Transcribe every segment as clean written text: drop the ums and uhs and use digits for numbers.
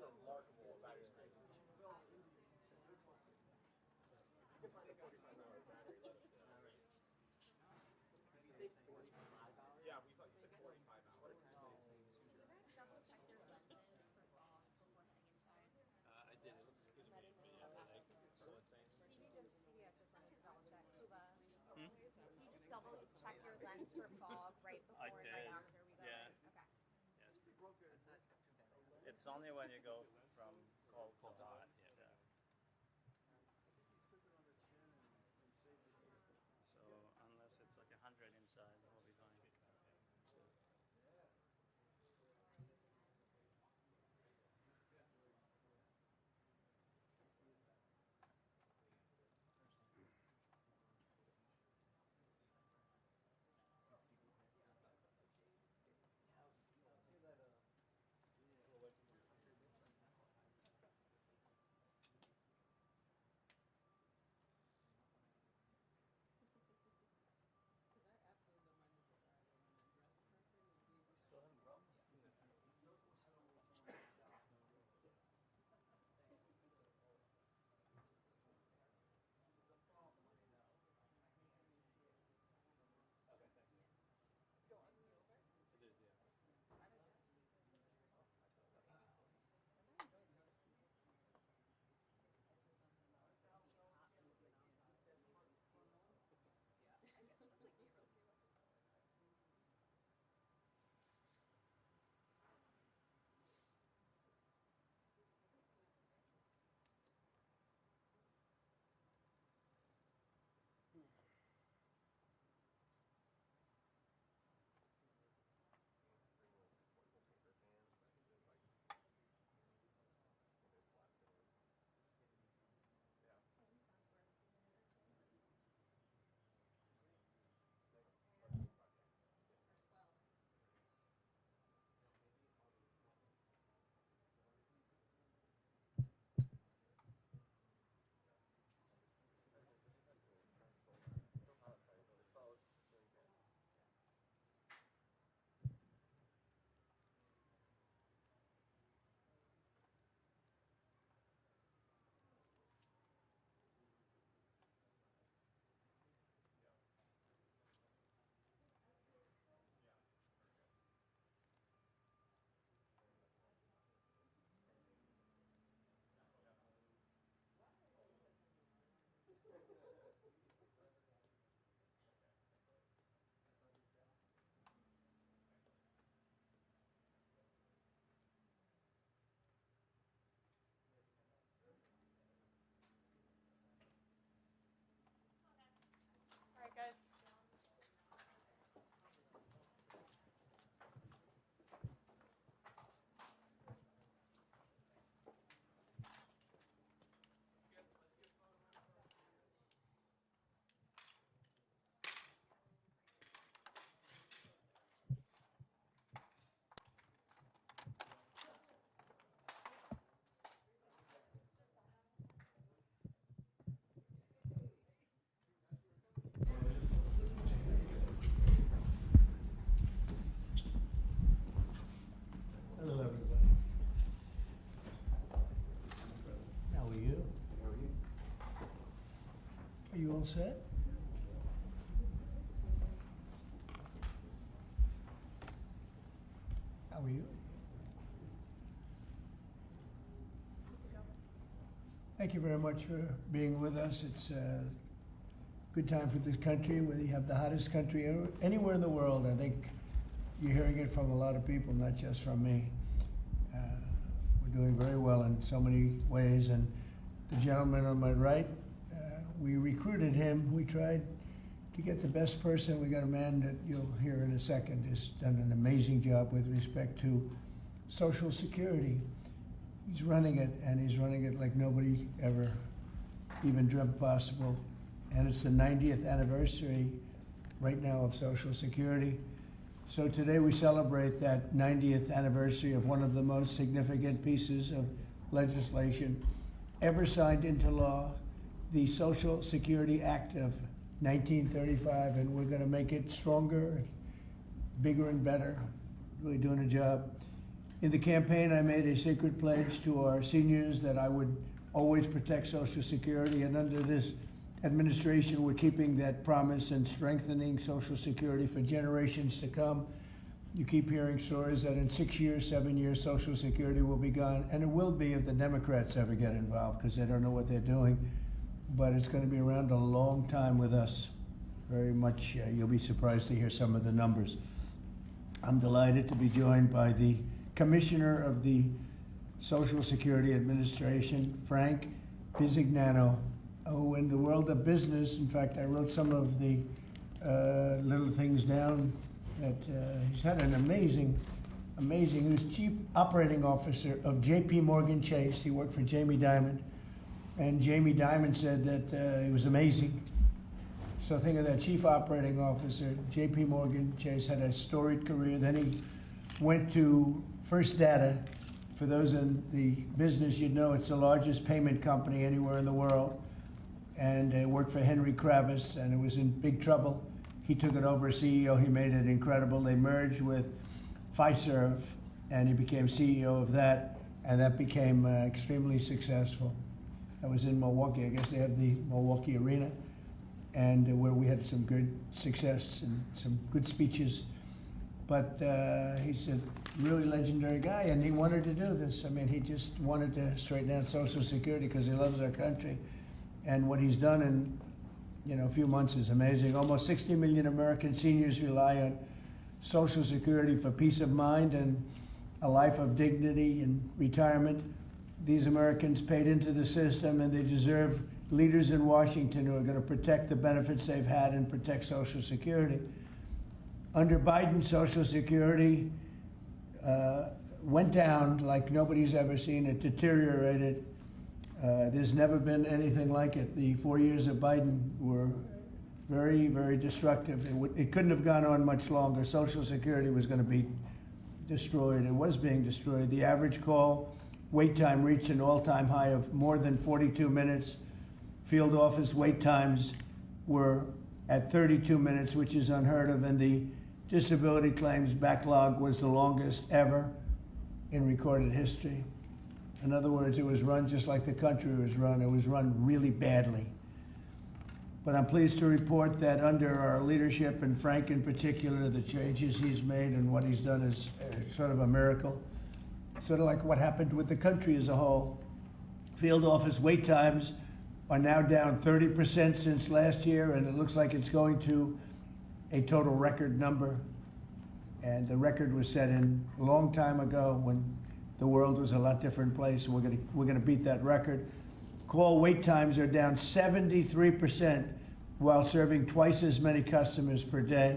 remarkable about his thing. You can find a 45-hour battery, let us know. Did you say 45 hours? Yeah, we thought you said 45 hours. You guys double check your lenses for fog before heading inside. I did. It looks good to me. So it's saying. CBS just wanted to double check. Cuba. You just double check your lens for fog right before and right after we go. Yeah. Okay. Yeah, it's pretty good. It's only when you go from cold to hot. Yeah. So unless it's like 100 inside, we'll be fine. All right, guys. Hello, everybody. How are you? Are you all set? How are you? Thank you very much for being with us. It's a good time for this country. We have the hottest country anywhere in the world. I think you're hearing it from a lot of people, not just from me. We're doing very well in so many ways. And the gentleman on my right, we recruited him. We tried to get the best person. We got a man that you'll hear in a second has done an amazing job with respect to Social Security. He's running it, and he's running it like nobody ever even dreamt possible. And it's the 90th anniversary right now of Social Security. So today we celebrate that 90th anniversary of one of the most significant pieces of legislation ever signed into law, the Social Security Act of 1935, and we're going to make it stronger, bigger and better, really doing a job. In the campaign, I made a secret pledge to our seniors that I would always protect Social Security, and under this administration, we're keeping that promise and strengthening Social Security for generations to come. You keep hearing stories that in 6 years, 7 years, Social Security will be gone, and it will be if the Democrats ever get involved, because they don't know what they're doing. But it's going to be around a long time with us. Very much, you'll be surprised to hear some of the numbers. I'm delighted to be joined by the Commissioner of the Social Security Administration, Frank Bisignano, who in the world of business, in fact, I wrote some of the little things down that he's had an amazing, he was Chief Operating Officer of J.P. Morgan Chase. He worked for Jamie Dimon, and Jamie Dimon said that he was amazing. So think of that, Chief Operating Officer, J.P. Morgan Chase, had a storied career. Then he went to First Data. For those in the business, you'd know it's the largest payment company anywhere in the world. And worked for Henry Kravis, and it was in big trouble. He took it over as CEO. He made it incredible. They merged with Fiserv, and he became CEO of that, and that became extremely successful. That was in Milwaukee. I guess they have the Milwaukee Arena, and where we had some good success and some good speeches. But he's a really legendary guy, and he wanted to do this. I mean, he just wanted to straighten out Social Security because he loves our country. And what he's done in a few months is amazing. Almost 60 million American seniors rely on Social Security for peace of mind and a life of dignity and retirement. These Americans paid into the system, and they deserve leaders in Washington who are going to protect the benefits they've had and protect Social Security. Under Biden, Social Security went down like nobody's ever seen it, deteriorated. There's never been anything like it. The 4 years of Biden were very, very destructive. It couldn't have gone on much longer. Social Security was going to be destroyed. It was being destroyed. The average call wait time reached an all-time high of more than 42 minutes. Field office wait times were at 32 minutes, which is unheard of, and the disability claims backlog was the longest ever in recorded history. In other words, it was run just like the country was run. It was run really badly. But I'm pleased to report that under our leadership, and Frank in particular, the changes he's made and what he's done is sort of a miracle. Sort of like what happened with the country as a whole. Field office wait times are now down 30% since last year, and it looks like it's going to a total record number. And the record was set in a long time ago when the world was a lot different place, and we're gonna beat that record. Call wait times are down 73% while serving twice as many customers per day.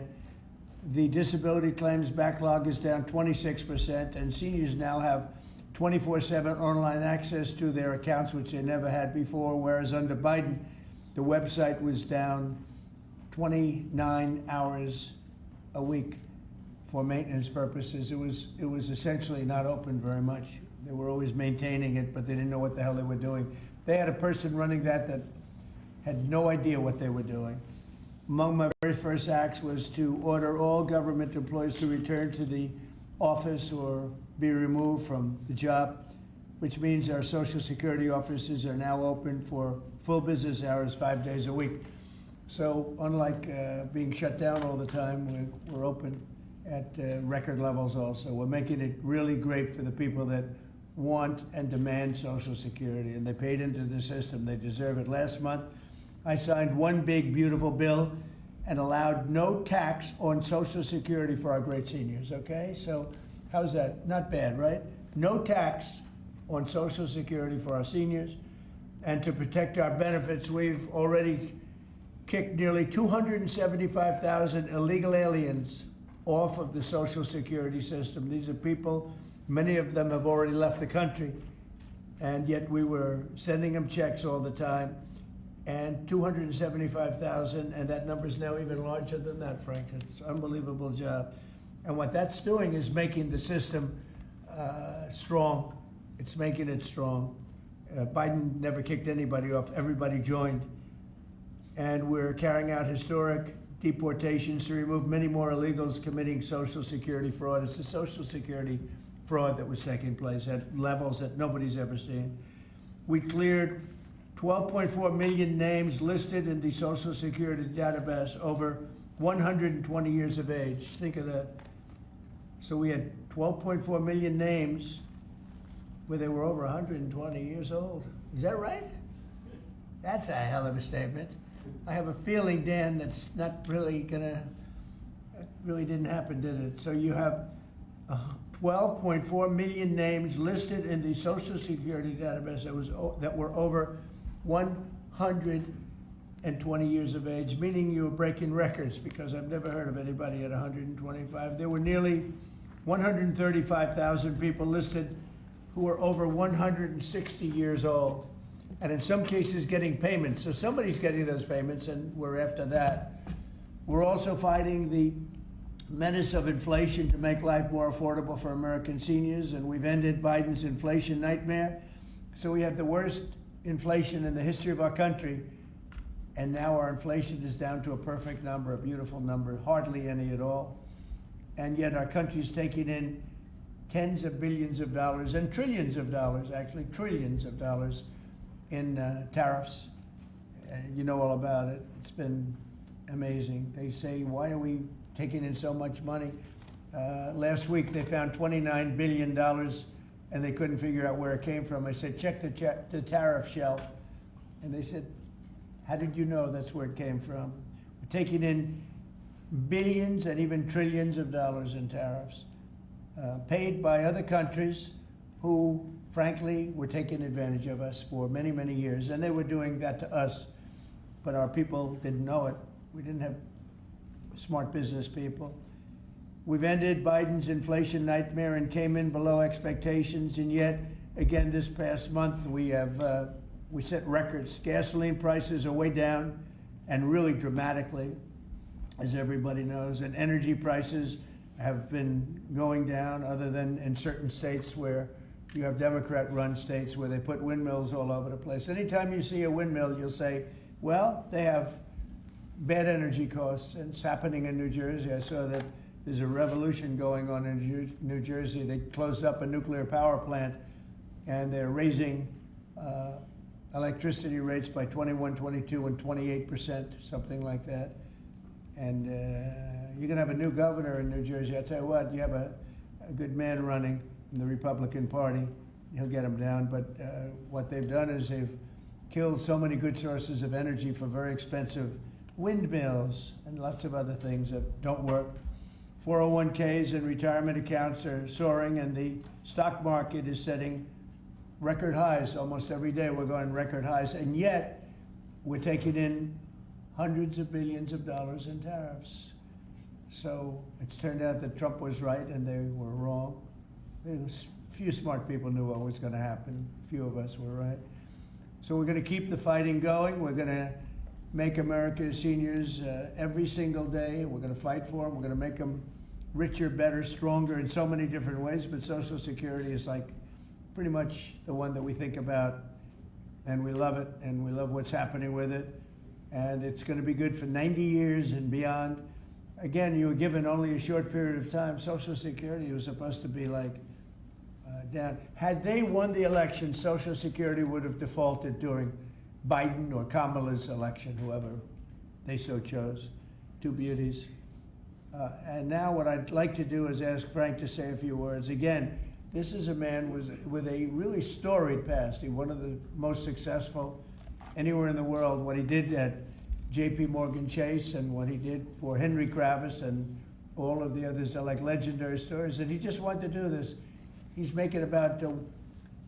The disability claims backlog is down 26%, and seniors now have 24/7 online access to their accounts, which they never had before, whereas under Biden, the website was down 29 hours a week for maintenance purposes. It was essentially not open very much. They were always maintaining it, but they didn't know what the hell they were doing. They had a person running that had no idea what they were doing. Among my very first acts was to order all government employees to return to the office or be removed from the job, which means our Social Security offices are now open for full business hours 5 days a week. So unlike being shut down all the time, we're open at record levels also. We're making it really great for the people that want and demand Social Security, and they paid into the system. They deserve it. Last month, I signed one big, beautiful bill and allowed no tax on Social Security for our great seniors, okay? So how's that? Not bad, right? No tax on Social Security for our seniors. And to protect our benefits, we've already kicked nearly 275,000 illegal aliens off of the Social Security system. These are people, many of them have already left the country, and yet we were sending them checks all the time. And 275,000, and that number is now even larger than that, Frank. It's an unbelievable job. And what that's doing is making the system strong. It's making it strong. Biden never kicked anybody off. Everybody joined. And we're carrying out historic deportations to remove many more illegals committing Social Security fraud. It's the Social Security fraud that was taking place at levels that nobody's ever seen. We cleared 12.4 million names listed in the Social Security database over 120 years of age. Think of that. So we had 12.4 million names where they were over 120 years old. Is that right? That's a hell of a statement. I have a feeling, Dan, that's not really gonna, that really didn't happen, did it? So you have 12.4 million names listed in the Social Security database that were over 120 years of age, meaning you were breaking records, because I've never heard of anybody at 125. There were nearly 135,000 people listed who were over 160 years old, and in some cases getting payments. So somebody's getting those payments, and we're after that. We're also fighting the menace of inflation to make life more affordable for American seniors, and we've ended Biden's inflation nightmare. So we had the worst inflation in the history of our country, and now our inflation is down to a perfect number, a beautiful number, hardly any at all. And yet our country is taking in tens of billions of dollars and trillions of dollars, actually trillions of dollars in tariffs. You know all about it. It's been amazing. They say, why are we taking in so much money? Last week they found $29 billion and they couldn't figure out where it came from. I said, check the tariff shelf. And they said, how did you know that's where it came from? We're taking in billions and even trillions of dollars in tariffs, paid by other countries who, frankly, were taking advantage of us for many, many years. And they were doing that to us, but our people didn't know it. We didn't have smart business people. We've ended Biden's inflation nightmare and came in below expectations, and yet, again, this past month, we set records. Gasoline prices are way down, and really dramatically, as everybody knows, and energy prices have been going down, other than in certain states where you have Democrat-run states where they put windmills all over the place. Anytime you see a windmill, you'll say, well, they have bad energy costs, and it's happening in New Jersey. I saw that there's a revolution going on in New Jersey. They closed up a nuclear power plant, and they're raising electricity rates by 21, 22, and 28%, something like that. And you're going to have a new governor in New Jersey. I tell you what, you have a good man running in the Republican Party. He'll get him down. But what they've done is they've killed so many good sources of energy for very expensive windmills and lots of other things that don't work. 401ks and retirement accounts are soaring, and the stock market is setting record highs. Almost every day we're going record highs, and yet we're taking in hundreds of billions of dollars in tariffs. So it's turned out that Trump was right and they were wrong. A few smart people knew what was going to happen. A few of us were right. So we're going to keep the fighting going. We're going to make America's seniors every single day. We're going to fight for them. We're going to make them richer, better, stronger in so many different ways. But Social Security is like pretty much the one that we think about, and we love it, and we love what's happening with it. And it's going to be good for 90 years and beyond. Again, you were given only a short period of time. Social Security was supposed to be like down. Had they won the election, Social Security would have defaulted during Biden or Kamala's election, whoever they so chose. Two beauties. And now what I'd like to do is ask Frank to say a few words. Again, this is a man with a really storied past. He's one of the most successful anywhere in the world. What he did at J.P. Morgan Chase and what he did for Henry Kravis and all of the others are like legendary stories. And he just wanted to do this. He's making about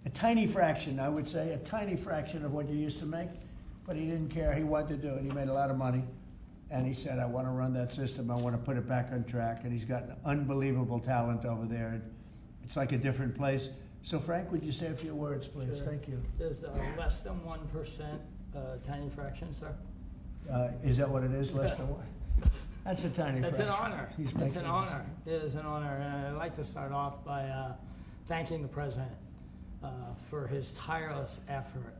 a tiny fraction, I would say, a tiny fraction of what you used to make. But he didn't care. He wanted to do it. He made a lot of money. And he said, I want to run that system. I want to put it back on track. And he's got unbelievable talent over there. It's like a different place. So, Frank, would you say a few words, please? Sure. Thank you. There's less than 1% tiny fraction, sir. Is that what it is, less than one? That's a tiny That's fraction. an honor. It's an honor. It is an honor. And I'd like to start off by thanking the president for his tireless effort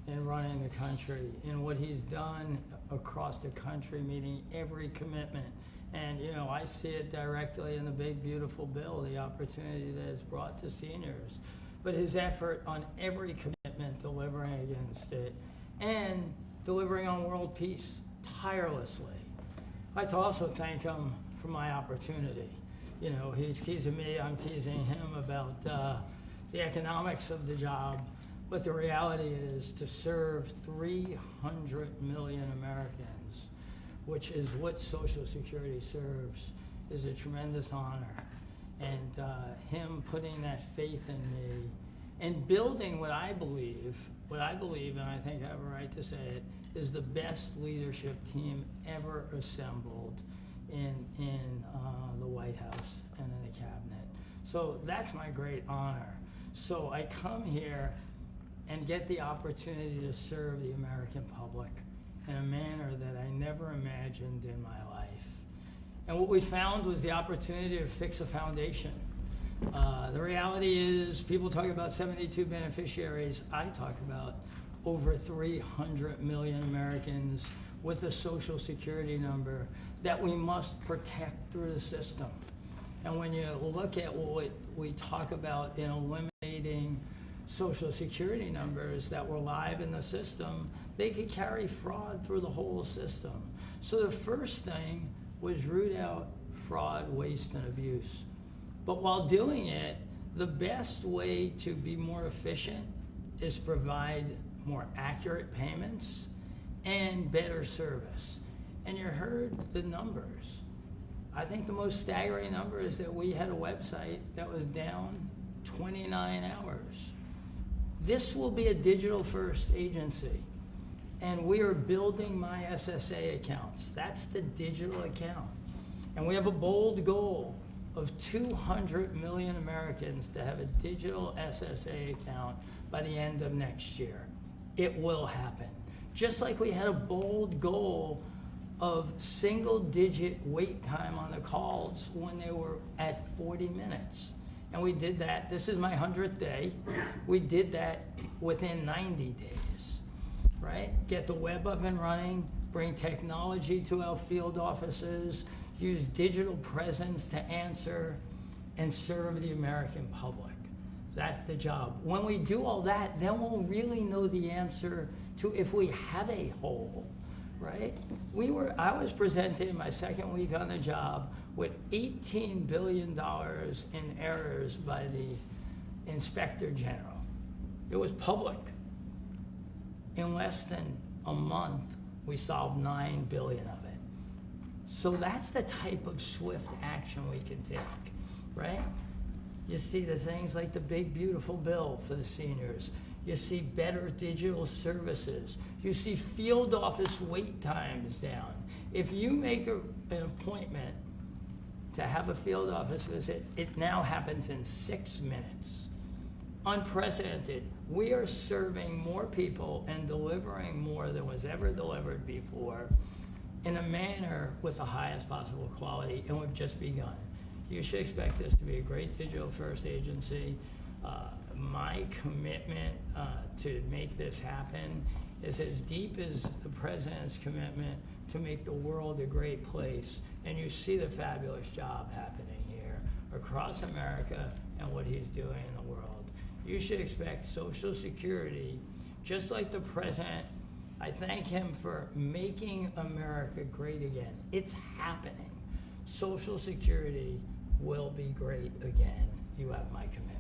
in running the country, in what he's done across the country, meeting every commitment, And, you know, I see it directly in the big, beautiful bill, the opportunity that it's brought to seniors. But his effort on every commitment, delivering against it, and delivering on world peace tirelessly. I'd like to also thank him for my opportunity. You know, he's teasing me, I'm teasing him about the economics of the job, but the reality is to serve 300 million Americans, which is what Social Security serves, is a tremendous honor. And him putting that faith in me and building what I believe, and I think I have a right to say it, is the best leadership team ever assembled in the White House and in the cabinet. So that's my great honor. So I come here and get the opportunity to serve the American public in a manner that I never imagined in my life. And what we found was the opportunity to fix a foundation. The reality is, people talk about 72 beneficiaries. I talk about over 300 million Americans with a Social Security number that we must protect through the system. And when you look at what we talk about in eliminating Social Security numbers that were live in the system, they could carry fraud through the whole system. So the first thing was root out fraud, waste, and abuse. But while doing it, the best way to be more efficient is provide more accurate payments and better service. And you heard the numbers. I think the most staggering number is that we had a website that was down 29 hours. This will be a digital-first agency, and we are building my SSA accounts. That's the digital account. And we have a bold goal of 200 million Americans to have a digital SSA account by the end of next year. It will happen. Just like we had a bold goal of single-digit wait time on the calls when they were at 40 minutes. And we did that. This is my 100th day. We did that within 90 days, right? Get the web up and running, bring technology to our field offices, use digital presence to answer and serve the American public. That's the job. When we do all that, then we'll really know the answer to if we have a hole, right? I was presented in my second week on the job with $18 billion in errors by the Inspector General. It was public. In less than a month, we solved $9 billion of it. So that's the type of swift action we can take, right? You see the things like the big, beautiful bill for the seniors. You see better digital services. You see field office wait times down. If you make an appointment to have a field office visit, it now happens in 6 minutes. Unprecedented. We are serving more people and delivering more than was ever delivered before in a manner with the highest possible quality, and we've just begun. You should expect this to be a great digital-first agency. My commitment to make this happen is as deep as the President's commitment to make the world a great place. And you see the fabulous job happening here across America and what he's doing in the world. You should expect Social Security, just like the President. I thank him for making America great again. It's happening. Social Security will be great again. You have my commitment.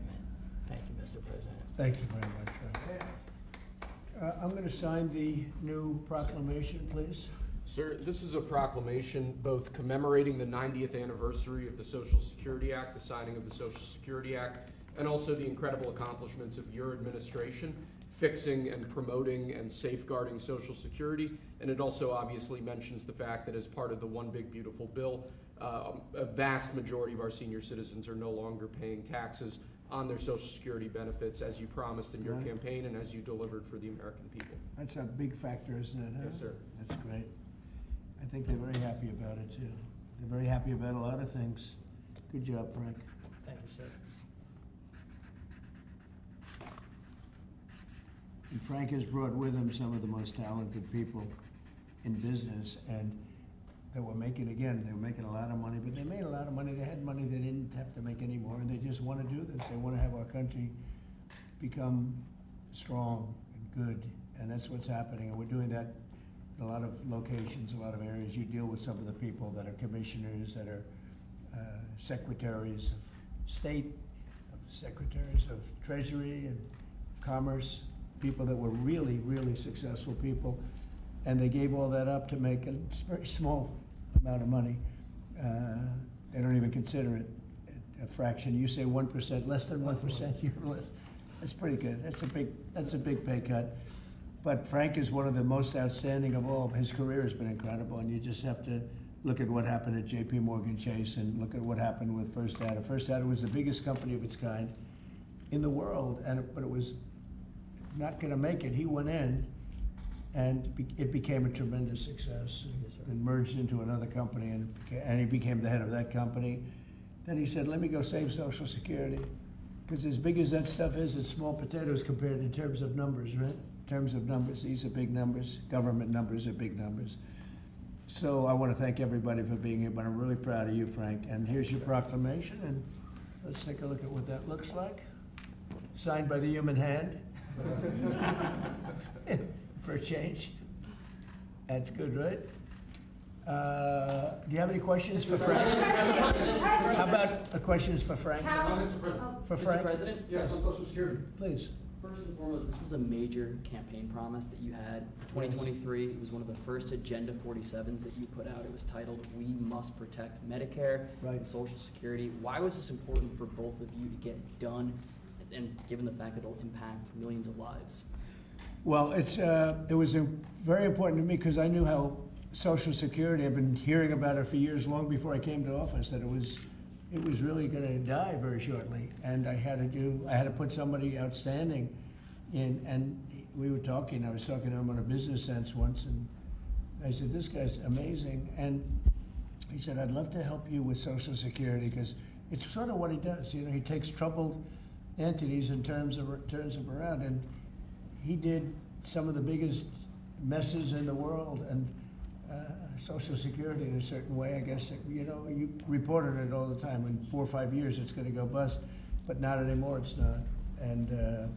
Thank you, Mr. President. Thank you very much, Frank. I'm going to sign the new proclamation, please. Sir, this is a proclamation both commemorating the 90th anniversary of the Social Security Act, the signing of the Social Security Act, and also the incredible accomplishments of your administration fixing and promoting and safeguarding Social Security. And it also obviously mentions the fact that as part of the One Big Beautiful Bill, a vast majority of our senior citizens are no longer paying taxes on their Social Security benefits, as you promised in your campaign and as you delivered for the American people. That's a big factor, isn't it? Huh? Yes, sir. That's great. I think they're very happy about it, too. They're very happy about a lot of things. Good job, Frank. Thank you, sir. And Frank has brought with him some of the most talented people in business, and that were making, again, they were making a lot of money, but they made a lot of money. They had money they didn't have to make anymore, and they just want to do this. They want to have our country become strong and good, and that's what's happening. And we're doing that in a lot of locations, a lot of areas. You deal with some of the people that are commissioners, that are secretaries of state, secretaries of treasury and commerce, people that were really, really successful people, and they gave all that up to make a very small amount of money. They don't even consider it a fraction. You say 1%, less than 1%, you're less. That's pretty good. That's a big pay cut. But Frank is one of the most outstanding of all. His career has been incredible, and you just have to look at what happened at J.P. Morgan Chase and look at what happened with First Data. First Data was the biggest company of its kind in the world, but it was not going to make it. He went in, and it became a tremendous success, and merged into another company, and he became the head of that company. Then he said, let me go save Social Security, because as big as that stuff is, it's small potatoes compared in terms of numbers, right? In terms of numbers, these are big numbers. Government numbers are big numbers. So I want to thank everybody for being here, but I'm really proud of you, Frank. And here's your proclamation, and let's take a look at what that looks like. Signed by the human hand. For a change. That's good, right? Do you have any questions for Frank? How about questions for Frank? Mr. President. For Frank? Mr. President? Yes, on Social Security. Please. First and foremost, this was a major campaign promise that you had. 2023, it was one of the first Agenda 47s that you put out. It was titled, We Must Protect Medicare and Social Security. Why was this important for both of you to get done, and given the fact that it'll impact millions of lives? Well, it was very important to me because I knew how Social Security, I've been hearing about it for years, long before I came to office, that it was really going to die very shortly, and I had to put somebody outstanding in. And I was talking to him on a business sense once, and I said, this guy's amazing. And he said, I'd love to help you with Social Security, because it's sort of what he does. You know, he takes troubled entities and turns them around, and he did some of the biggest messes in the world, and Social Security in a certain way, I guess, you know, you reported it all the time. In 4 or 5 years, it's going to go bust, but not anymore, it's not. And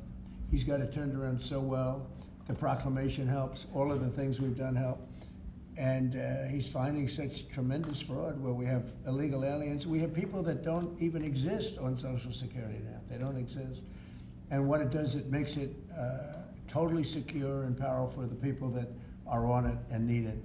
he's got it turned around so well. The proclamation helps. All of the things we've done help. And he's finding such tremendous fraud where we have illegal aliens. We have people that don't even exist on Social Security now. They don't exist. And what it does, it makes it totally secure and powerful for the people that are on it and need it.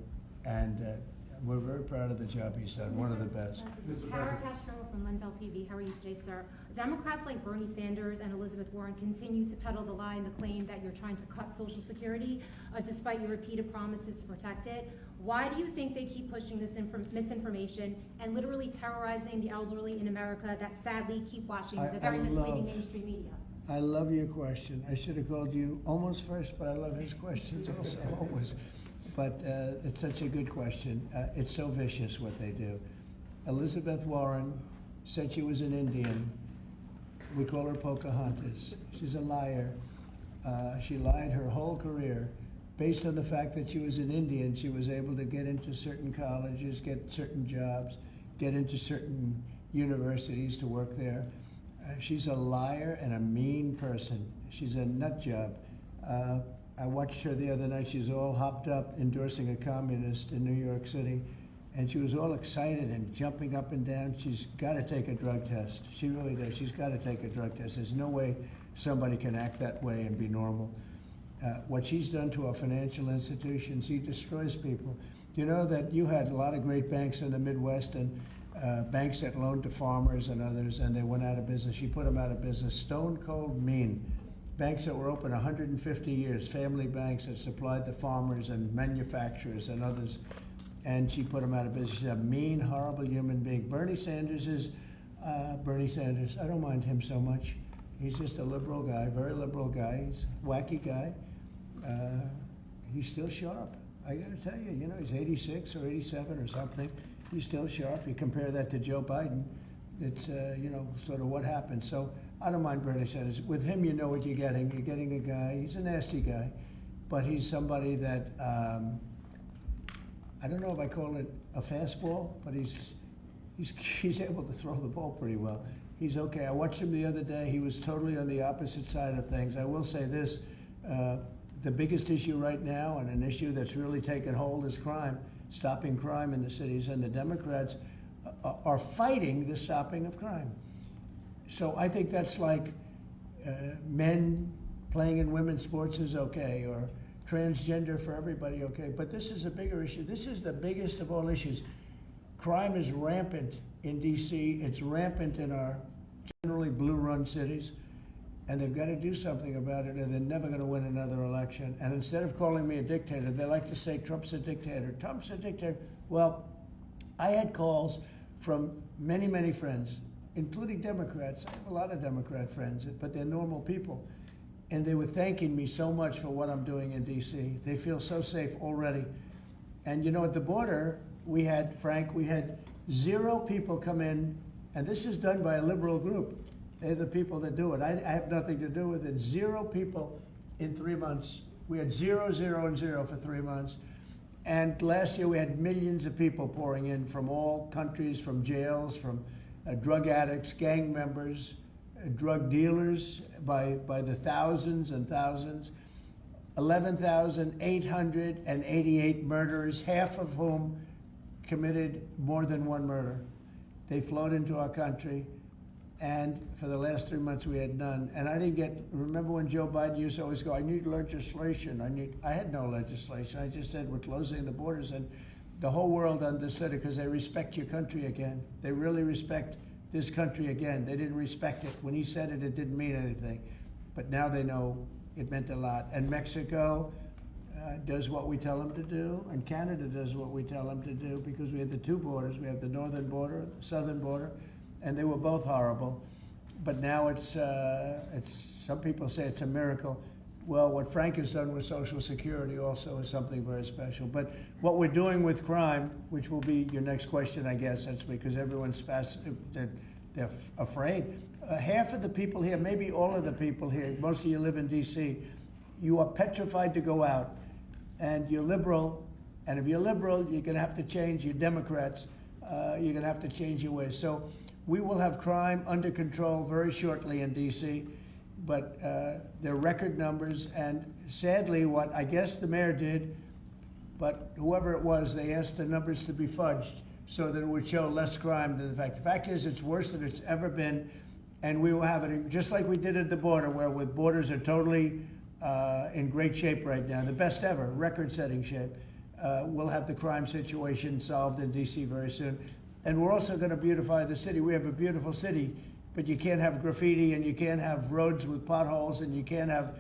And we're very proud of the job he's done, one of the best. Kara Castro from Lindell TV. How are you today, sir? Democrats like Bernie Sanders and Elizabeth Warren continue to peddle the lie and the claim that you're trying to cut Social Security, despite your repeated promises to protect it. Why do you think they keep pushing this misinformation and literally terrorizing the elderly in America that sadly keep watching the very misleading mainstream media? I love your question. I should have called you almost first, but I love his questions also, always. But it's such a good question. It's so vicious what they do. Elizabeth Warren said she was an Indian. We call her Pocahontas. She's a liar. She lied her whole career. Based on the fact that she was an Indian, she was able to get into certain colleges, get certain jobs, get into certain universities to work there. She's a liar and a mean person. She's a nut job. I watched her the other night. She's all hopped up endorsing a communist in New York City, and she was all excited and jumping up and down. She's got to take a drug test. She really does. She's got to take a drug test. There's no way somebody can act that way and be normal. What she's done to our financial institutions, she destroys people. You know that you had a lot of great banks in the Midwest, and banks that loaned to farmers and others, and they went out of business. She put them out of business. Stone cold mean. Banks that were open 150 years, family banks that supplied the farmers and manufacturers and others, and she put them out of business. She's a mean, horrible human being. Bernie Sanders is Bernie Sanders. I don't mind him so much. He's just a liberal guy, very liberal guy. He's a wacky guy. He's still sharp. I got to tell you, you know, he's 86 or 87 or something. He's still sharp. You compare that to Joe Biden, it's, you know, sort of what happened. So I don't mind Bernie Sanders. With him, you know what you're getting. You're getting a guy, he's a nasty guy, but he's somebody that I don't know if I call it a fastball, but he's able to throw the ball pretty well. He's okay. I watched him the other day. He was totally on the opposite side of things. I will say this, the biggest issue right now, and an issue that's really taken hold, is crime, stopping crime in the cities, and the Democrats are fighting the stopping of crime. So I think that's like men playing in women's sports is okay, or transgender for everybody, okay. But this is a bigger issue. This is the biggest of all issues. Crime is rampant in D.C. It's rampant in our generally blue-run cities, and they've got to do something about it, or they're never going to win another election. And instead of calling me a dictator, they like to say Trump's a dictator. Trump's a dictator. Well, I had calls from many, many friends, including Democrats. I have a lot of Democrat friends, but they're normal people. And they were thanking me so much for what I'm doing in D.C. They feel so safe already. And you know, at the border, we had 0 people come in, and this is done by a liberal group. They're the people that do it. I have nothing to do with it. 0 people in 3 months. We had 0, 0, and 0 for 3 months. And last year we had millions of people pouring in from all countries, from jails, from drug addicts, gang members, drug dealers by the thousands and thousands. 11,888 murderers, half of whom committed more than one murder. They flowed into our country, and for the last 3 months we had none. And I didn't get, remember when Joe Biden used to always go, I need legislation, I had no legislation. I just said we're closing the borders, and the whole world understood it because they respect your country again. They really respect this country again. They didn't respect it. When he said it, it didn't mean anything. But now they know it meant a lot. And Mexico does what we tell them to do, and Canada does what we tell them to do, because we have the 2 borders. We have the northern border, the southern border, and they were both horrible. But now it's some people say it's a miracle. Well, what Frank has done with Social Security also is something very special. But what we're doing with crime, which will be your next question, I guess, that's because everyone's they're afraid. Half of the people here, maybe all of the people here, most of you live in D.C., you are petrified to go out. And you're liberal, and if you're liberal, you're going to have to change. You're Democrats, you're going to have to change your ways. So we will have crime under control very shortly in D.C., but they're record numbers. And sadly, what I guess the mayor did, but whoever it was, they asked the numbers to be fudged so that it would show less crime than the fact. The fact is, it's worse than it's ever been, and we will have it just like we did at the border, where with borders are totally in great shape right now, the best ever, record-setting shape. We'll have the crime situation solved in D.C. very soon. And we're also going to beautify the city. We have a beautiful city, but you can't have graffiti, and you can't have roads with potholes, and you can't have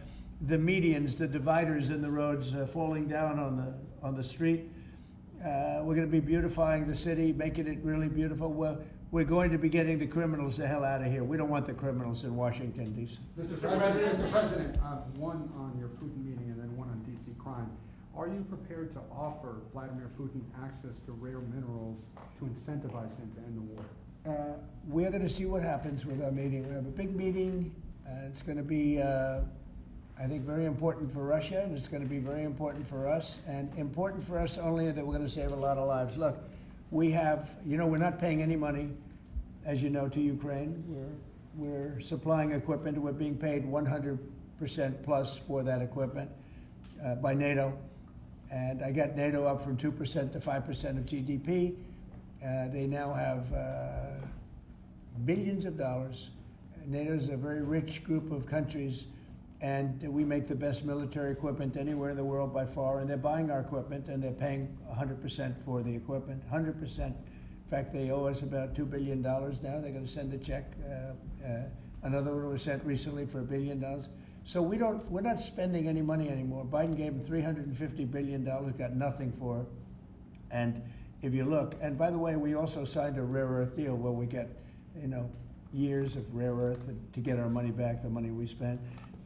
the medians, the dividers in the roads falling down on the street. We're going to be beautifying the city, making it really beautiful. We're going to be getting the criminals the hell out of here. We don't want the criminals in Washington, D.C. Mr. President, one on your Putin meeting and then one on D.C. crime. Are you prepared to offer Vladimir Putin access to rare minerals to incentivize him to end the war? We're going to see what happens with our meeting. We have a big meeting. It's going to be, I think, very important for Russia, and it's going to be very important for us, and important for us only that we're going to save a lot of lives. Look, we have, we're not paying any money, as you know, to Ukraine. We're supplying equipment. We're being paid 100% plus for that equipment by NATO. And I got NATO up from 2% to 5% of GDP. They now have billions of dollars. NATO is a very rich group of countries, and we make the best military equipment anywhere in the world by far, and they're buying our equipment, and they're paying 100% for the equipment, 100%. In fact, they owe us about $2 billion now. They're going to send a check. Another one was sent recently for $1 billion. So we're not spending any money anymore. Biden gave them $350 billion, got nothing for it. And if you look, and by the way, we also signed a rare earth deal where we get, years of rare earth to get our money back, the money we spent.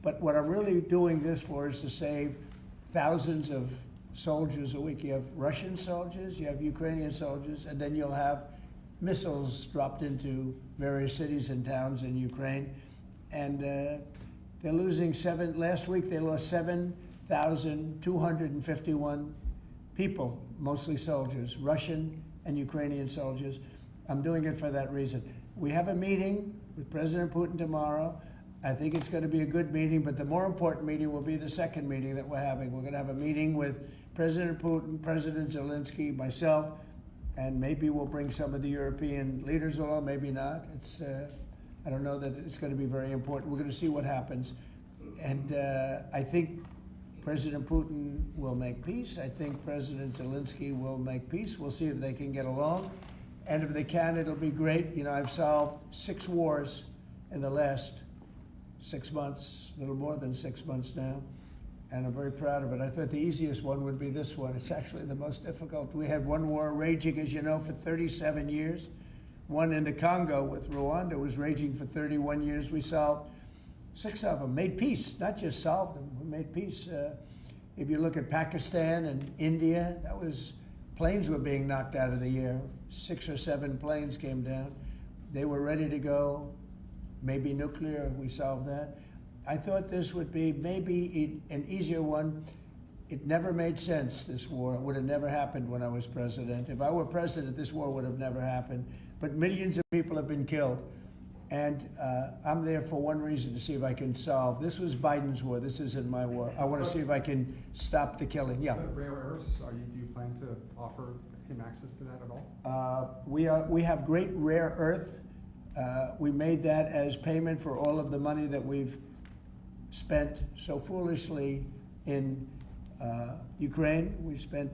But what I'm really doing this for is to save thousands of soldiers a week. You have Russian soldiers, you have Ukrainian soldiers, and then you'll have missiles dropped into various cities and towns in Ukraine. And they're losing last week they lost 7,251 people, mostly soldiers, Russian and Ukrainian soldiers. I'm doing it for that reason. We have a meeting with President Putin tomorrow. I think it's going to be a good meeting, but the more important meeting will be the second meeting that we're having. We're going to have a meeting with President Putin, President Zelensky, myself, and maybe we'll bring some of the European leaders along, maybe not. I don't know that it's going to be very important. We're going to see what happens. And I think President Putin will make peace. I think President Zelensky will make peace. We'll see if they can get along. And if they can, it'll be great. You know, I've solved 6 wars in the last 6 months, a little more than 6 months now. And I'm very proud of it. I thought the easiest one would be this one. It's actually the most difficult. We had one war raging, as you know, for 37 years. One in the Congo with Rwanda was raging for 31 years. We solved 6 of them, made peace, not just solved them, we made peace. If you look at Pakistan and India, that was, planes were being knocked out of the air. 6 or 7 planes came down. They were ready to go, maybe nuclear, we solved that. I thought this would be maybe an easier one. It never made sense, this war. It would have never happened when I was president. If I were president, this war would have never happened. But millions of people have been killed. And I'm there for one reason, to see if I can solve. This was Biden's war. This isn't my war. I want to see if I can stop the killing. Yeah. But rare earths, do you plan to offer him access to that at all? We have great rare earth. We made that as payment for all of the money that we've spent so foolishly in Ukraine. We spent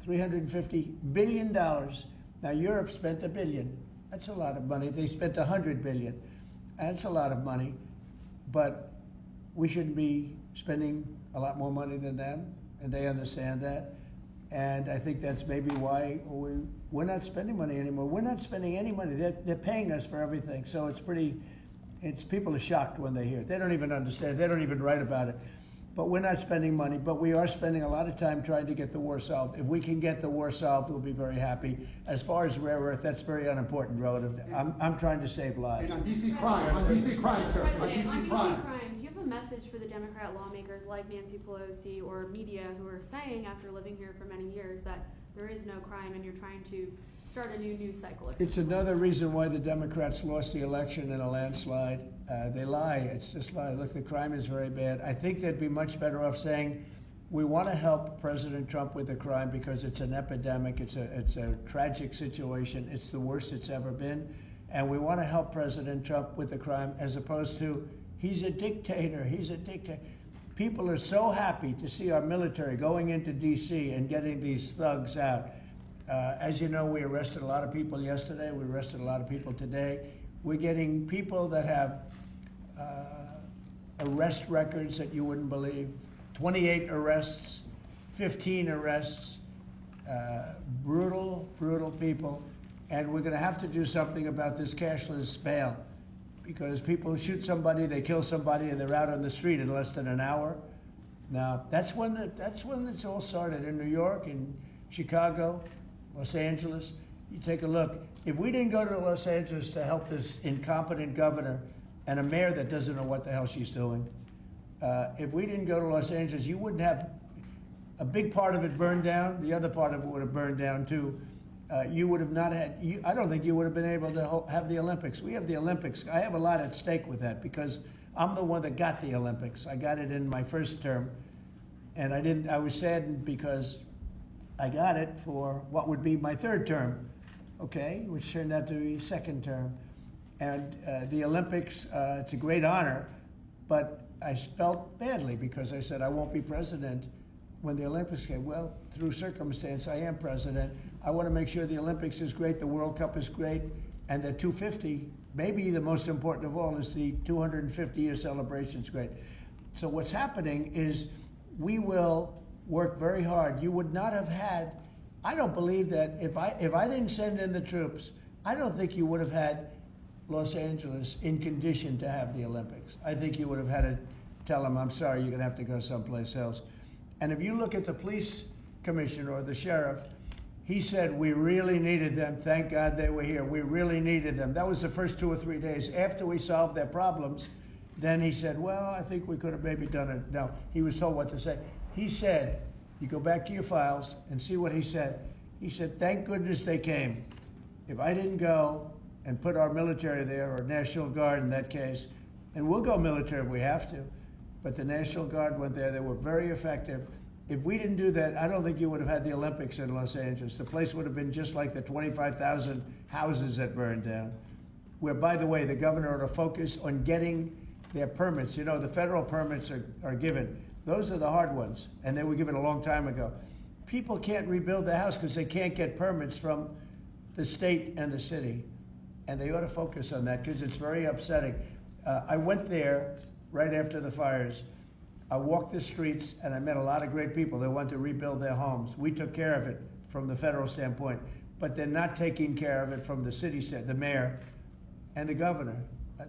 $350 billion. Now Europe spent $1 billion. That's a lot of money. They spent $100 billion. That's a lot of money, but we shouldn't be spending a lot more money than them, and they understand that. And I think that's maybe why we're not spending money anymore. We're not spending any money. They're paying us for everything. So people are shocked when they hear it. They don't even understand. They don't even write about it. But we're not spending money, but we are spending a lot of time trying to get the war solved. If we can get the war solved, we'll be very happy. As far as rare earth, that's very unimportant relative. I'm trying to save lives. And on DC crime, sir, on DC crime. Do you have a message for the Democrat lawmakers like Nancy Pelosi or media who are saying, after living here for many years, that there is no crime and you're trying to start a new news cycle? It's another reason why the Democrats lost the election in a landslide. They lie. It's just lie. Look, the crime is very bad. I think they'd be much better off saying, we want to help President Trump with the crime because it's an epidemic. It's a tragic situation. It's the worst it's ever been. And we want to help President Trump with the crime, as opposed to, he's a dictator. He's a dictator. People are so happy to see our military going into D.C. and getting these thugs out. As you know, we arrested a lot of people yesterday. We arrested a lot of people today. We're getting people that have arrest records that you wouldn't believe. 28 arrests, 15 arrests, brutal, brutal people. And we're going to have to do something about this cashless bail, because people shoot somebody, they kill somebody, and they're out on the street in less than an hour. Now, that's when it's all started, in New York, in Chicago, Los Angeles. You take a look. If we didn't go to Los Angeles to help this incompetent governor and a mayor that doesn't know what the hell she's doing, if we didn't go to Los Angeles, you wouldn't have a big part of it burned down. The other part of it would have burned down too. You would have not had, I don't think you would have been able to have the Olympics. We have the Olympics. I have a lot at stake with that, because I'm the one that got the Olympics. I got it in my first term, and I was saddened because I got it for what would be my third term, okay, which turned out to be second term. And the Olympics, it's a great honor, but I felt badly because I said I won't be president when the Olympics came. Well, through circumstance, I am president. I want to make sure the Olympics is great, the World Cup is great, and the 250, maybe the most important of all, is the 250-year celebration is great. So what's happening is we will work very hard. You would not have had, I don't believe that if I didn't send in the troops, I don't think you would have had Los Angeles in condition to have the Olympics. I think you would have had to tell them, I'm sorry, you're going to have to go someplace else. And if you look at the police commissioner or the sheriff, he said, we really needed them. Thank God they were here. We really needed them. That was the first 2 or 3 days. After we solved their problems, then he said, well, I think we could have maybe done it. No, he was told what to say. He said, You go back to your files and see what he said. He said, thank goodness they came. If I didn't go and put our military there, or National Guard in that case, and we'll go military if we have to, but the National Guard went there. They were very effective. If we didn't do that, I don't think you would have had the Olympics in Los Angeles. The place would have been just like the 25,000 houses that burned down, where, by the way, the governor ought to focus on getting their permits. You know, the federal permits are given. Those are the hard ones, and they were given a long time ago. People can't rebuild the house because they can't get permits from the state and the city, and they ought to focus on that because it's very upsetting. I went there right after the fires. I walked the streets, and I met a lot of great people that want to rebuild their homes. We took care of it from the federal standpoint, but they're not taking care of it from the city standpoint, the mayor and the governor.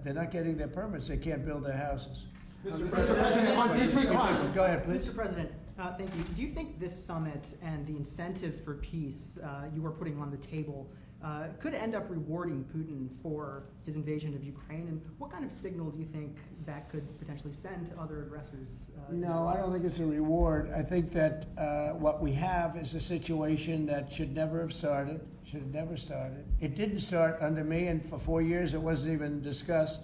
They're not getting their permits. They can't build their houses. Mr. President, on DC crime. Go ahead, please. Mr. President, thank you. Do you think this summit and the incentives for peace you are putting on the table could end up rewarding Putin for his invasion of Ukraine? And what kind of signal do you think that could potentially send to other aggressors? No, I don't think it's a reward. I think that what we have is a situation that should never have started, should have never started. It didn't start under me, and for 4 years it wasn't even discussed.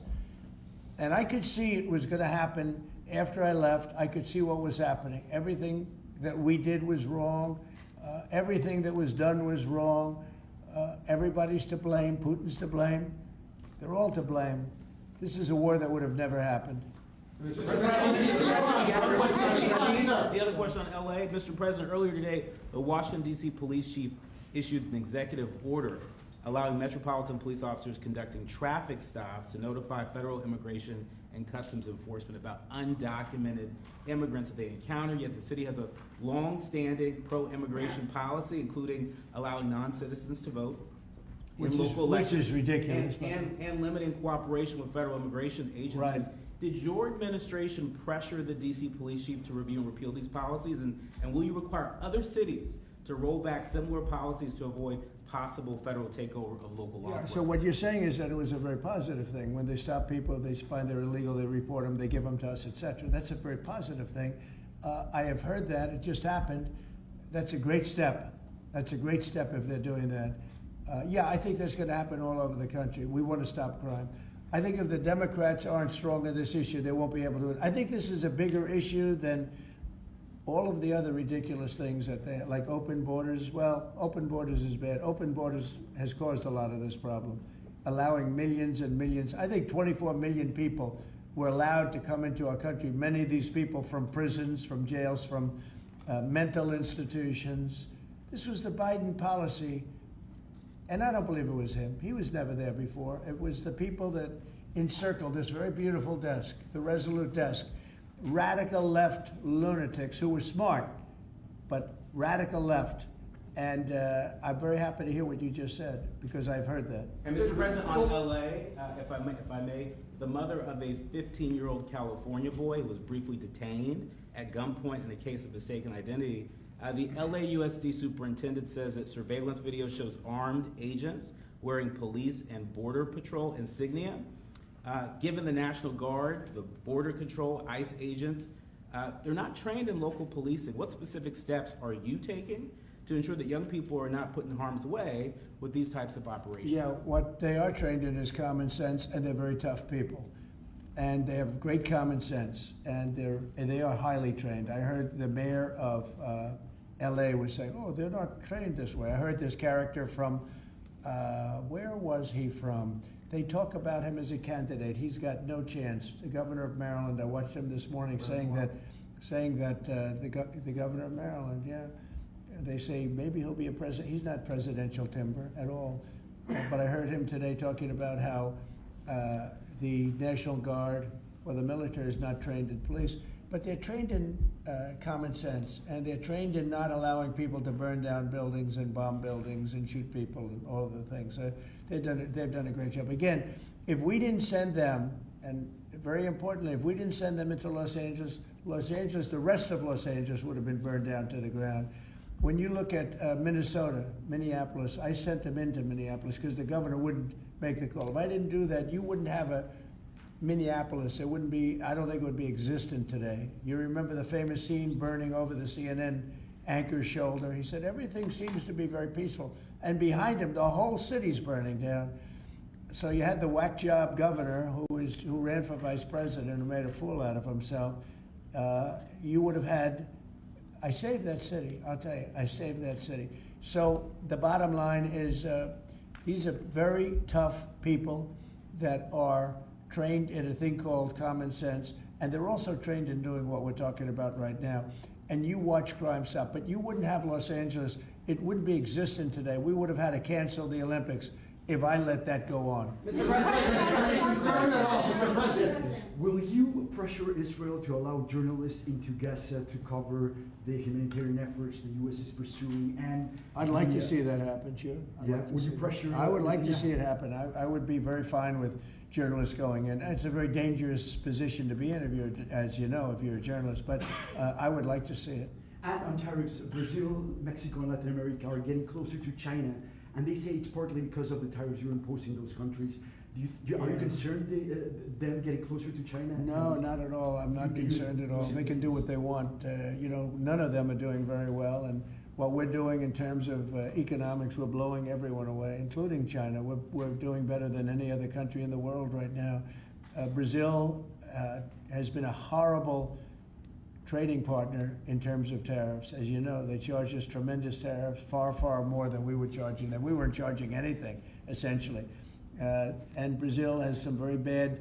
And I could see it was going to happen after I left. I could see what was happening. Everything that we did was wrong. Everything that was done was wrong. Everybody's to blame. Putin's to blame. They're all to blame. This is a war that would have never happened. Mr. President, on DC crime, sir. The other question on LA, Mr. President, earlier today, the Washington DC police chief issued an executive order allowing metropolitan police officers conducting traffic stops to notify federal immigration and customs enforcement about undocumented immigrants that they encounter. Yet the city has a long-standing pro-immigration policy, including allowing non-citizens to vote in local elections. Which is ridiculous. And limiting cooperation with federal immigration agencies. Right. Did your administration pressure the DC police chief to review and repeal these policies? And will you require other cities to roll back similar policies to avoid possible federal takeover of local law enforcement? So what you're saying is that it was a very positive thing. When they stop people, they find they're illegal, they report them, they give them to us, etc. That's a very positive thing. I have heard that. It just happened. That's a great step. That's a great step if they're doing that. Yeah, I think that's going to happen all over the country. We want to stop crime. I think if the Democrats aren't strong on this issue, they won't be able to do it. I think this is a bigger issue than all of the other ridiculous things that they, like open borders. Well, open borders is bad. Open borders has caused a lot of this problem, allowing millions and millions. I think 24 million people were allowed to come into our country. Many of these people from prisons, from jails, from mental institutions. This was the Biden policy. And I don't believe it was him. He was never there before. It was the people that encircled this very beautiful desk, the Resolute desk. Radical left lunatics who were smart, but radical left. And I'm very happy to hear what you just said, because I've heard that. And Mr. President, on LA, if I may, the mother of a 15-year-old California boy who was briefly detained at gunpoint in a case of mistaken identity. The LAUSD superintendent says that surveillance video shows armed agents wearing police and border patrol insignia. Given the National Guard, the Border Control, ICE agents, they're not trained in local policing. What specific steps are you taking to ensure that young people are not put in harm's way with these types of operations? Yeah, what they are trained in is common sense, and they're very tough people. And they have great common sense, and they are highly trained. I heard the mayor of LA was saying, oh, they're not trained this way. I heard this character from, where was he from? They talk about him as a candidate. He's got no chance. The governor of Maryland, I watched him this morning saying that the governor of Maryland, yeah, they say maybe he'll be a president. He's not presidential timber at all. But I heard him today talking about how the National Guard or the military is not trained in police, but they're trained in common sense, and they're trained in not allowing people to burn down buildings and bomb buildings and shoot people and all of the things. They've done a great job. Again, if we didn't send them, and very importantly, if we didn't send them into Los Angeles, the rest of Los Angeles would have been burned down to the ground. When you look at Minnesota, Minneapolis, I sent them into Minneapolis because the governor wouldn't make the call. If I didn't do that, you wouldn't have a Minneapolis. It wouldn't be, I don't think it would be existent today. You remember the famous scene burning over the CNN Anchor's shoulder. He said, everything seems to be very peaceful. And behind him, the whole city's burning down. So you had the whack job governor who ran for vice president who made a fool out of himself. You would have had, I saved that city, I'll tell you, I saved that city. So the bottom line is these are very tough people that are trained in a thing called common sense, and they're also trained in doing what we're talking about right now. And you watch crime stop, but you wouldn't have Los Angeles, it wouldn't be existent today. We would have had to cancel the Olympics if I let that go on. Mr. President, will you pressure Israel to allow journalists into Gaza to cover the humanitarian efforts the U.S. is pursuing? And I'd like to see that happen, sure. Would you pressure? I would like to see it happen. I would be very fine with journalists going in. It's a very dangerous position to be in, if you're, as you know, if you're a journalist, but I would like to see it. And on tariffs, Brazil, Mexico, and Latin America are getting closer to China, and they say it's partly because of the tariffs you're imposing those countries. Are you concerned them getting closer to China? No, not at all. I'm not concerned at all. They can do what they want. None of them are doing very well, and what we're doing in terms of economics, we're blowing everyone away, including China. We're doing better than any other country in the world right now. Brazil has been a horrible trading partner in terms of tariffs. As you know, they charge us tremendous tariffs, far, far more than we were charging them. We weren't charging anything, essentially. And Brazil has some very bad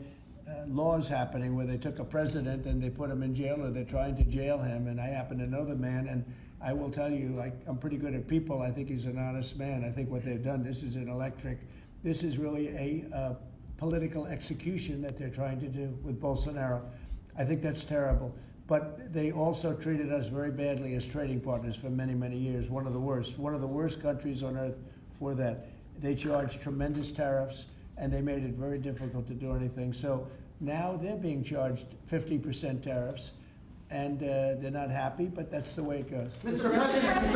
laws happening where they took a president and they put him in jail, or they're trying to jail him. And I happen to know the man, and I will tell you, I'm pretty good at people. I think he's an honest man. I think what they've done, this is really a political execution that they're trying to do with Bolsonaro. I think that's terrible. But they also treated us very badly as trading partners for many, many years. One of the worst countries on earth for that. They charged tremendous tariffs, and they made it very difficult to do anything. So now they're being charged 50% tariffs, and they're not happy, but that's the way it goes. Mr.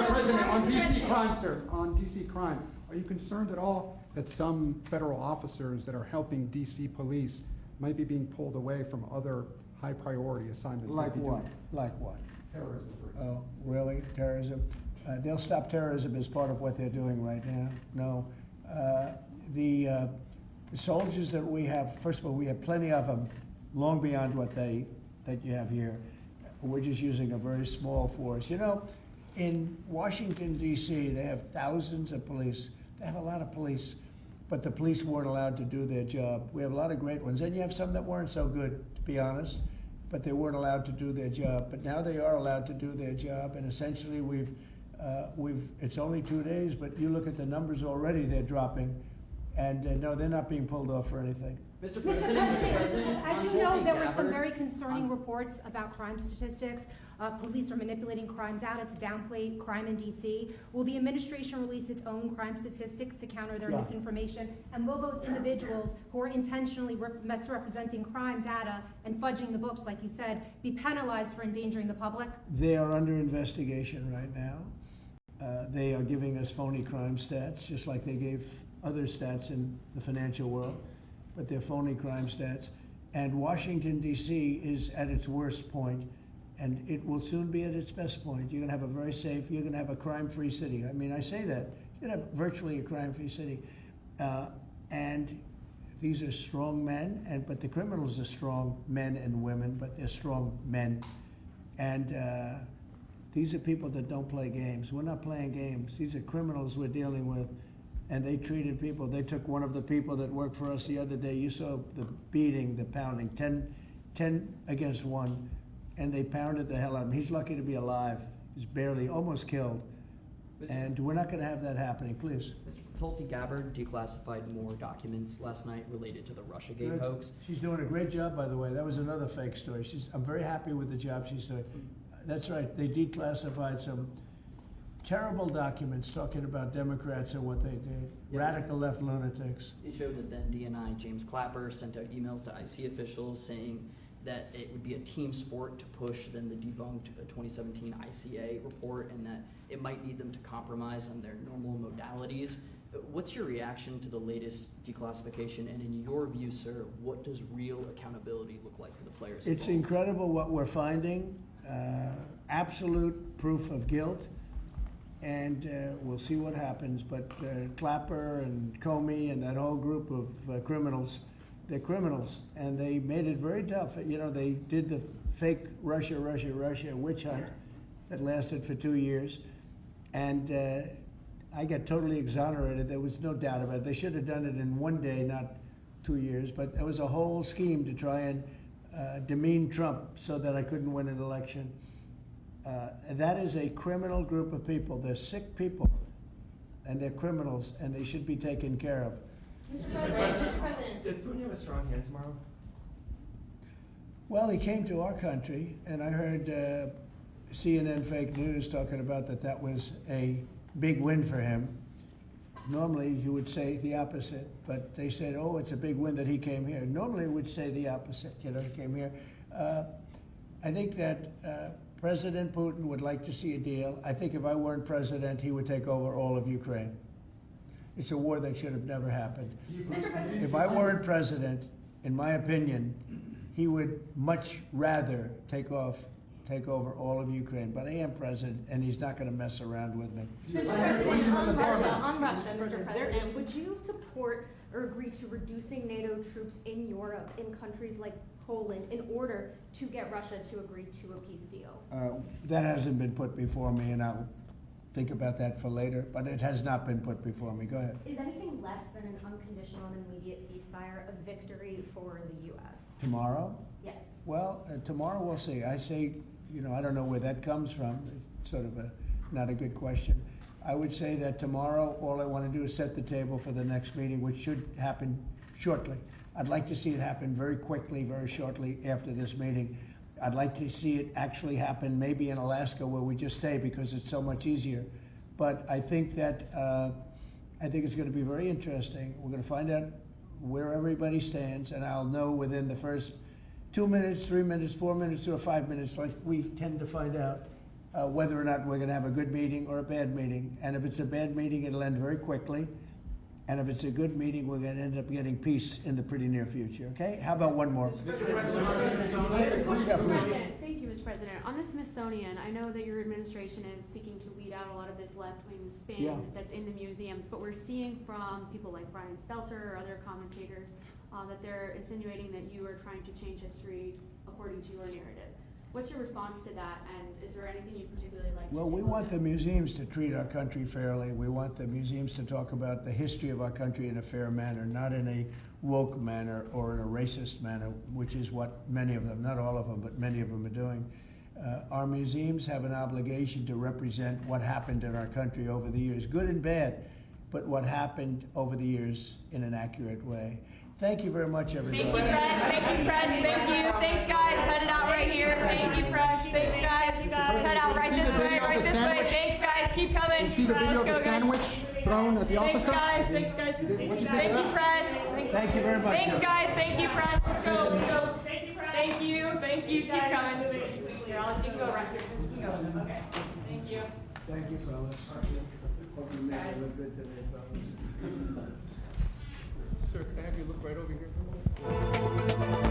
President, on DC crime, sir, on DC crime, are you concerned at all that some federal officers that are helping DC police might be being pulled away from other high priority assignments? Like what? Like what? Terrorism, for example. Oh, really? Terrorism? They'll stop terrorism as part of what they're doing right now. No. The soldiers that we have, first of all, we have plenty of them, long beyond what that you have here. We're just using a very small force. You know, in Washington, D.C., they have thousands of police. They have a lot of police, but the police weren't allowed to do their job. We have a lot of great ones, and you have some that weren't so good, to be honest, but they weren't allowed to do their job. But now they are allowed to do their job, and essentially it's only 2 days, but you look at the numbers already, they're dropping. And no, they're not being pulled off for anything. Mr. President, as you know, Tulsi there were some Gabbard very concerning reports about crime statistics. Police are manipulating crime data to downplay crime in D.C. Will the administration release its own crime statistics to counter their misinformation? And will those individuals who are intentionally misrepresenting crime data and fudging the books, like you said, be penalized for endangering the public? They are under investigation right now. They are giving us phony crime stats, just like they gave other stats in the financial world, but they're phony crime stats. And Washington, D.C. is at its worst point, and it will soon be at its best point. You're gonna have a very safe, you're gonna have a crime-free city. I mean, I say that. You're gonna have virtually a crime-free city. And these are strong men, but the criminals are strong men and women, but they're strong men. And these are people that don't play games. We're not playing games. These are criminals we're dealing with. And they treated people. They took one of the people that worked for us the other day. You saw the beating, the pounding, 10 against 1, and they pounded the hell out of him. He's lucky to be alive. He's barely, almost killed. And we're not going to have that happening, please. Mr. Tulsi Gabbard declassified more documents last night related to the Russiagate hoax. She's doing a great job, by the way. That was another fake story. I'm very happy with the job she's doing. That's right. They declassified some terrible documents talking about Democrats and what they did. Radical left lunatics. It showed that then DNI James Clapper sent out emails to IC officials saying that it would be a team sport to push then the debunked 2017 ICA report, and that it might need them to compromise on their normal modalities. What's your reaction to the latest declassification, and in your view, sir, what does real accountability look like for the players It's involved? incredible what we're finding. Absolute proof of guilt. and we'll see what happens. But Clapper and Comey and that whole group of criminals, they're criminals, and they made it very tough. You know, they did the fake Russia witch hunt that lasted for 2 years, and I got totally exonerated. There was no doubt about it. They should have done it in 1 day, not 2 years. But it was a whole scheme to try and demean Trump so that I couldn't win an election. And that is a criminal group of people. They're sick people, and they're criminals, and they should be taken care of. Mr. President, does Putin have a strong hand tomorrow? Well, he came to our country, and I heard CNN fake news talking about that was a big win for him. Normally, he would say the opposite, but they said, oh, it's a big win that he came here. Normally, he would say the opposite, you know, he came here. I think that President Putin would like to see a deal. I think if I weren't president, he would take over all of Ukraine. It's a war that should have never happened. If I weren't president, in my opinion, he would much rather take over all of Ukraine. But I am president, and he's not going to mess around with me. Mr. President, on Russia, Mr. President, would you support or agree to reducing NATO troops in Europe, in countries like Poland, in order to get Russia to agree to a peace deal? That hasn't been put before me, and I'll think about that for later, but it has not been put before me. Go ahead. Is anything less than an unconditional and immediate ceasefire a victory for the U.S.? Tomorrow? Yes. Well, tomorrow we'll see. I say, you know, I don't know where that comes from. It's sort of not a good question. I would say that tomorrow, all I want to do is set the table for the next meeting, which should happen shortly. I'd like to see it happen very quickly, very shortly after this meeting. I'd like to see it actually happen maybe in Alaska, where we just stay because it's so much easier. But I think that it's going to be very interesting. We're going to find out where everybody stands, and I'll know within the first 2 minutes, 3 minutes, 4 minutes, or 5 minutes, like we tend to find out whether or not we're going to have a good meeting or a bad meeting. And if it's a bad meeting, it'll end very quickly. And if it's a good meeting, we're going to end up getting peace in the pretty near future. Okay? How about one more? Thank you, Mr. President. On the Smithsonian, I know that your administration is seeking to weed out a lot of this left-wing spin that's in the museums, but we're seeing from people like Brian Stelter or other commentators that they're insinuating that you are trying to change history according to your narrative. What's your response to that, and is there anything you particularly like to do? Well, we want the museums to treat our country fairly. We want the museums to talk about the history of our country in a fair manner, not in a woke manner or in a racist manner, which is what many of them, not all of them, but many of them are doing. Our museums have an obligation to represent what happened in our country over the years, good and bad, but what happened over the years in an accurate way. Thank you very much, everybody. Thank you, press. Thank you, press. Thank you. Thanks, guys. Cut it out right here. Thank you, press. Thanks, guys. Cut out right this way. Right this way. Thanks, guys. Keep coming. You see the video of the sandwich thrown at the Thanks, officer? guys. Thanks, guys. Thank you, press. Thank you very much. Thanks, guys. Thank you, press. Let's go. Let's go. Thank you, press. Thank you. Thank you. Keep coming. Here, I'll let you go right here. You can go. Okay. Thank you. Thank you, fellas. Hope you made it look good today, fellas. Sir, can I have you look right over here for a moment?